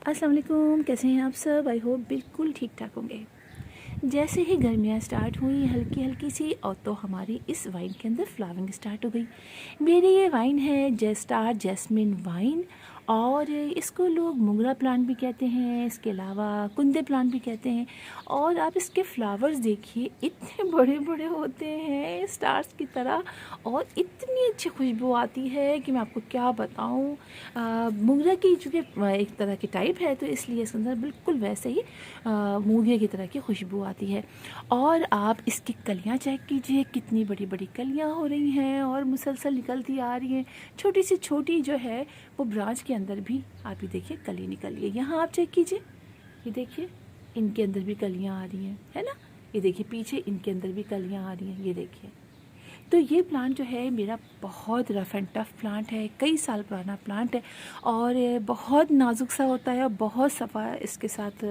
अस्सलाम वालेकुम, कैसे हैं आप सब। आई होप बिल्कुल ठीक ठाक होंगे। जैसे ही गर्मियाँ स्टार्ट हुई हल्की हल्की सी और तो हमारी इस वाइन के अंदर फ्लावरिंग स्टार्ट हो गई। मेरी ये वाइन है जेस्टार जैस्मिन वाइन और इसको लोग मोगरा प्लांट भी कहते हैं, इसके अलावा कुंदे प्लांट भी कहते हैं। और आप इसके फ्लावर्स देखिए, इतने बड़े बड़े होते हैं स्टार्स की तरह और इतनी अच्छी खुशबू आती है कि मैं आपको क्या बताऊं। मोगरा की चूँकि एक तरह की टाइप है तो इसलिए इसके अंदर बिल्कुल वैसे ही मोगरे की तरह की खुशबू आती है। और आप इसकी कलियां चेक कीजिए, कितनी बड़ी बड़ी कलियां हो रही हैं और मुसलसल निकलती आ रही हैं। छोटी सी छोटी जो है वो ब्रांच के अंदर भी आप ये देखिए कली निकली है। यहाँ आप चेक कीजिए, ये देखिए इनके अंदर भी कलियां आ रही हैं, है ना। ये देखिए पीछे इनके अंदर भी कलियां आ रही हैं, ये देखिए। तो ये प्लांट जो है मेरा बहुत रफ़ एंड टफ़ प्लांट है, कई साल पुराना प्लांट है और बहुत नाजुक सा होता है और बहुत सफ़ा। इसके साथ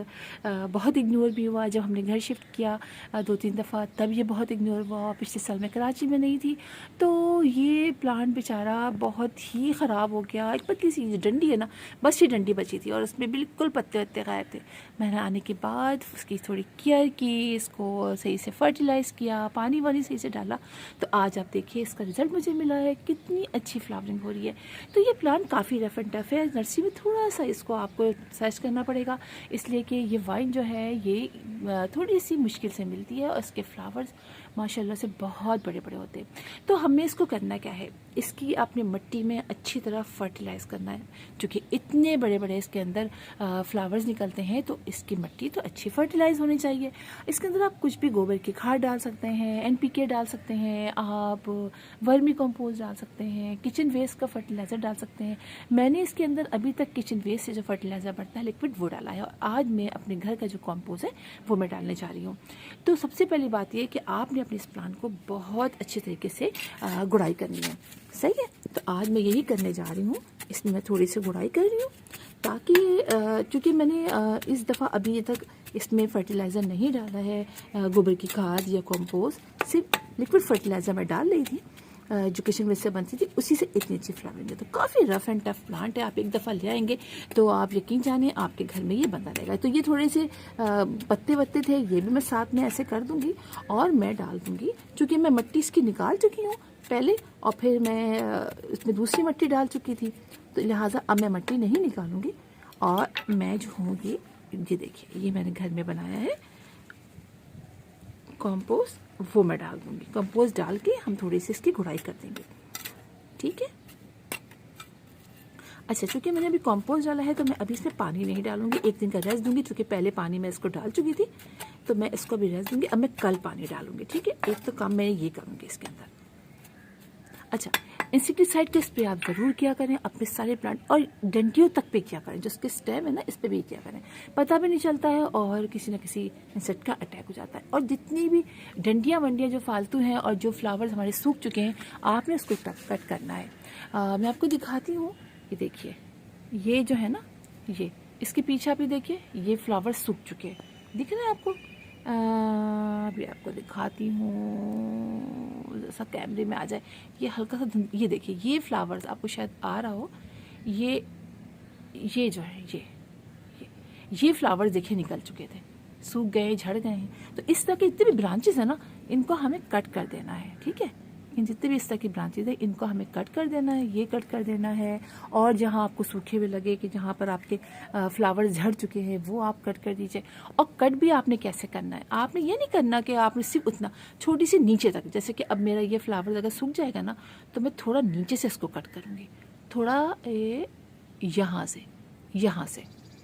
बहुत इग्नोर भी हुआ। जब हमने घर शिफ्ट किया 2-3 दफ़ा तब ये बहुत इग्नोर हुआ। पिछले साल मैं कराची में नहीं थी तो ये प्लांट बेचारा बहुत ही ख़राब हो गया। एक पतली सी डंडी है ना, बस ये डंडी बची थी और उसमें बिल्कुल पत्ते वत्ते गायब थे। मैंने आने के बाद उसकी थोड़ी केयर की, इसको सही से फर्टिलाइज़ किया, पानी वानी सही से डाला, तो आज आप देखिए इसका रिज़ल्ट मुझे मिला है। कितनी अच्छी फ्लावरिंग हो रही है। तो ये प्लांट काफ़ी रफ़ एंड टफ़ है। नर्सरी में थोड़ा सा इसको आपको सर्च करना पड़ेगा, इसलिए कि ये वाइन जो है ये थोड़ी सी मुश्किल से मिलती है और इसके फ्लावर्स माशाल्लाह से बहुत बड़े बड़े होते हैं। तो हमें इसको करना क्या है, इसकी आपने मिट्टी में अच्छी तरह फर्टिलाइज़ करना है। क्योंकि इतने बड़े बड़े इसके अंदर फ्लावर्स निकलते हैं तो इसकी मिट्टी तो अच्छी फर्टिलाइज़ होनी चाहिए। इसके अंदर आप कुछ भी गोबर की खाद डाल सकते हैं, NPK डाल सकते हैं, आप वर्मी कंपोस्ट डाल सकते हैं, किचन वेस्ट का फर्टिलाइज़र डाल सकते हैं। मैंने इसके अंदर अभी तक किचन वेस्ट से जो फर्टिलाइज़र बनता है लिक्विड वो डाला है और आज मैं अपने घर का जो कंपोस्ट है वो मैं डालने जा रही हूँ। तो सबसे पहली बात ये कि आपने अपने इस प्लांट को बहुत अच्छे तरीके से गुड़ाई करनी है। सही है, तो आज मैं यही करने जा रही हूँ। इसमें मैं थोड़ी सी गुड़ाई कर रही हूँ ताकि चूँकि मैंने इस दफ़ा अभी तक इसमें फर्टिलाइज़र नहीं डाला है, गोबर की खाद या कंपोस्ट, सिर्फ लिक्विड फर्टिलाइज़र मैं डाल रही थी जो किचन वेस्ट से बनती थी, उसी से इतनी अच्छी फ्लावरिंग है। तो काफ़ी रफ़ एंड टफ़ प्लांट है। आप एक दफ़ा ले आएंगे तो आप यकीन जानिए आपके घर में ये बंदा रहेगा। तो ये थोड़े से पत्ते वत्ते थे, ये भी मैं साथ में ऐसे कर दूंगी और मैं डाल दूंगी। चूँकि मैं मिट्टी इसकी निकाल चुकी हूँ पहले और फिर मैं इसमें दूसरी मिट्टी डाल चुकी थी, तो लिहाजा अब मैं मिट्टी नहीं निकालूंगी। और मैं जो हूँ ये देखिए, ये मैंने घर में बनाया है कंपोस्ट, वो मैं डाल दूंगी। कंपोस्ट डाल के हम थोड़ी सी इसकी गुड़ाई कर देंगे, ठीक है। अच्छा, चूँकि मैंने अभी कंपोस्ट डाला है तो मैं अभी इसमें पानी नहीं डालूंगी, एक दिन का रेस्ट दूंगी। चूँकि पहले पानी मैं इसको डाल चुकी थी तो मैं इसको भी रेस्ट दूंगी। अब मैं कल पानी डालूंगी, ठीक है। एक तो काम मैं ये करूँगी इसके अंदर। अच्छा, इंसेक्टिसाइड का स्प्रे आप ज़रूर किया करें अपने सारे प्लांट और डंडियों तक पे किया करें। जो उसके स्टेम है ना, इस पर भी किया करें, पता भी नहीं चलता है और किसी न किसी इंसेक्ट का अटैक हो जाता है। और जितनी भी डंडियाँ वंडियाँ जो फालतू हैं और जो फ्लावर्स हमारे सूख चुके हैं, आपने उसको कट करना है। मैं आपको दिखाती हूँ, ये देखिए, ये जो है ना, ये इसके पीछे आप ये देखिए, ये फ्लावर्स सूख चुके हैं, दिख रहे हैं आपको। अभी आपको दिखाती हूँ, जैसा कैमरे में आ जाए, ये हल्का सा ये देखिए, ये फ्लावर्स आपको शायद आ रहा हो, ये जो है ये फ्लावर्स देखिए निकल चुके थे, सूख गए, झड़ गए हैं। तो इस तरह के जितने भी ब्रांचेस हैं ना, इनको हमें कट कर देना है, ठीक है। इन जितने भी इस तरह की ब्रांचेस है इनको हमें कट कर देना है, ये कट कर देना है। और जहाँ आपको सूखे हुए लगे कि जहाँ पर आपके फ्लावर्स झड़ चुके हैं वो आप कट कर दीजिए। और कट भी आपने कैसे करना है, आपने ये नहीं करना कि आपने सिर्फ उतना छोटी सी नीचे तक, जैसे कि अब मेरा ये फ्लावर्स अगर सूख जाएगा ना तो मैं थोड़ा नीचे से इसको कट करूँगी, थोड़ा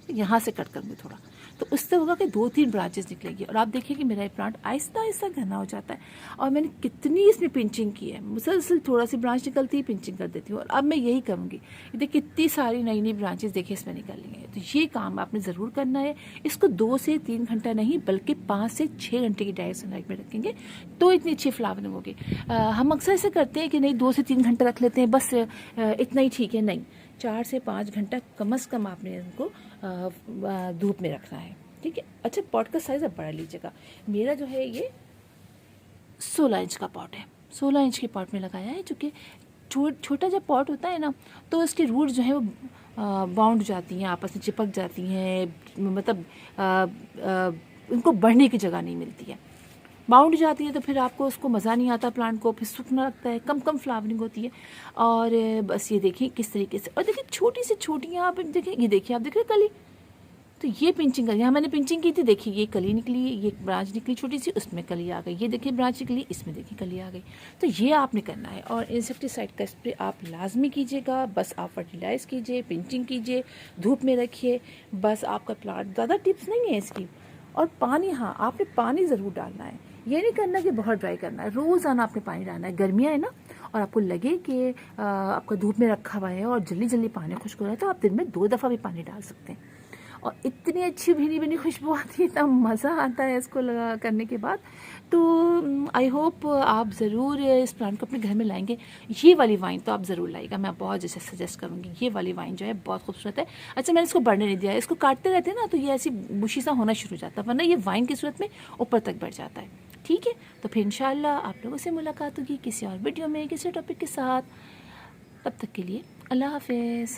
यहाँ से कट करूँगी थोड़ा, तो उससे होगा कि 2-3 ब्रांचेस निकलेगी। और आप देखिए कि मेरा ये प्लांट आहिस्ता आहिस्ता घना हो जाता है। और मैंने कितनी इसमें पिंचिंग की है, मुसलसल थोड़ा सी ब्रांच निकलती है, पिंचिंग कर देती हूँ। और अब मैं यही करूँगी। ये देखिए कितनी सारी नई नई ब्रांचेस देखिए इसमें निकल रही हैं। तो ये काम आपने ज़रूर करना है। इसको 2 से 3 घंटा नहीं बल्कि 5 से 6 घंटे की डायरेक्ट सनलाइट में रखेंगे तो इतनी अच्छी फ्लावरिंग होगी। हम अक्सर ऐसे करते हैं कि नहीं 2 से 3 घंटा रख लेते हैं, बस इतना ही ठीक है। नहीं, 4 से 5 घंटा कम से कम आपने इनको धूप में रखना है, ठीक है। अच्छा, पॉट का साइज़ आप बड़ा लीजिएगा। मेरा जो है ये 16 इंच का पॉट है, 16 इंच के पॉट में लगाया है। चूँकि छोटा जब पॉट होता है ना तो उसके रूट जो है वो बाउंड जाती हैं, आपस में चिपक जाती हैं, मतलब उनको बढ़ने की जगह नहीं मिलती है। बाउंड जाती है तो फिर आपको उसको मज़ा नहीं आता, प्लांट को फिर सूखना लगता है, कम कम फ्लावरिंग होती है। और बस ये देखिए किस तरीके से, और देखिए छोटी से छोटी, यहाँ पे देखिए, ये देखिए आप देख रहे हैं कली, तो ये पिंचिंग कली, यहाँ मैंने पिंचिंग की थी, देखिए ये कली निकली, ये ब्रांच निकली छोटी सी, उसमें कली आ गई, ये देखिए ब्रांच निकली, इसमें देखिए कली आ गई। तो ये आपने करना है। और इंसेक्टिसाइड का स्प्रे आप लाजमी कीजिएगा, बस आप फर्टिलाइज़ कीजिए, पिंचिंग कीजिए, धूप में रखिए, बस आपका प्लांट, ज़्यादा टिप्स नहीं है इसकी। और पानी, हाँ आपने पानी ज़रूर डालना है, ये नहीं करना कि बहुत ड्राई करना है, रोज़ाना आपने पानी डालना है। गर्मियाँ है ना, और आपको लगे कि आपका धूप में रखा हुआ है और जल्दी जल्दी पानी खुश्क हो रहा है, तो आप दिन में 2 दफ़ा भी पानी डाल सकते हैं। और इतनी अच्छी भीनी भीनी खुशबू आती है, इतना मज़ा आता है इसको लगा करने के बाद। तो आई होप आप ज़रूर इस प्लांट को अपने घर में लाएंगे। ये वाली वाइन तो आप ज़रूर लाइएगा, मैं बहुत जैसे सजेस्ट करूँगी। ये वाली वाइन जो है बहुत खूबसूरत है। अच्छा, मैंने इसको बढ़ने नहीं दिया, इसको काटते रहते हैं ना तो ये ऐसी बुशी सा होना शुरू हो जाता है, वरना ये वाइन की सूरत में ऊपर तक बढ़ जाता है। ठीक है, तो फिर इंशाल्लाह आप लोगों से मुलाकात होगी किसी और वीडियो में, किसी टॉपिक के साथ। तब तक के लिए अल्लाह हाफिज़।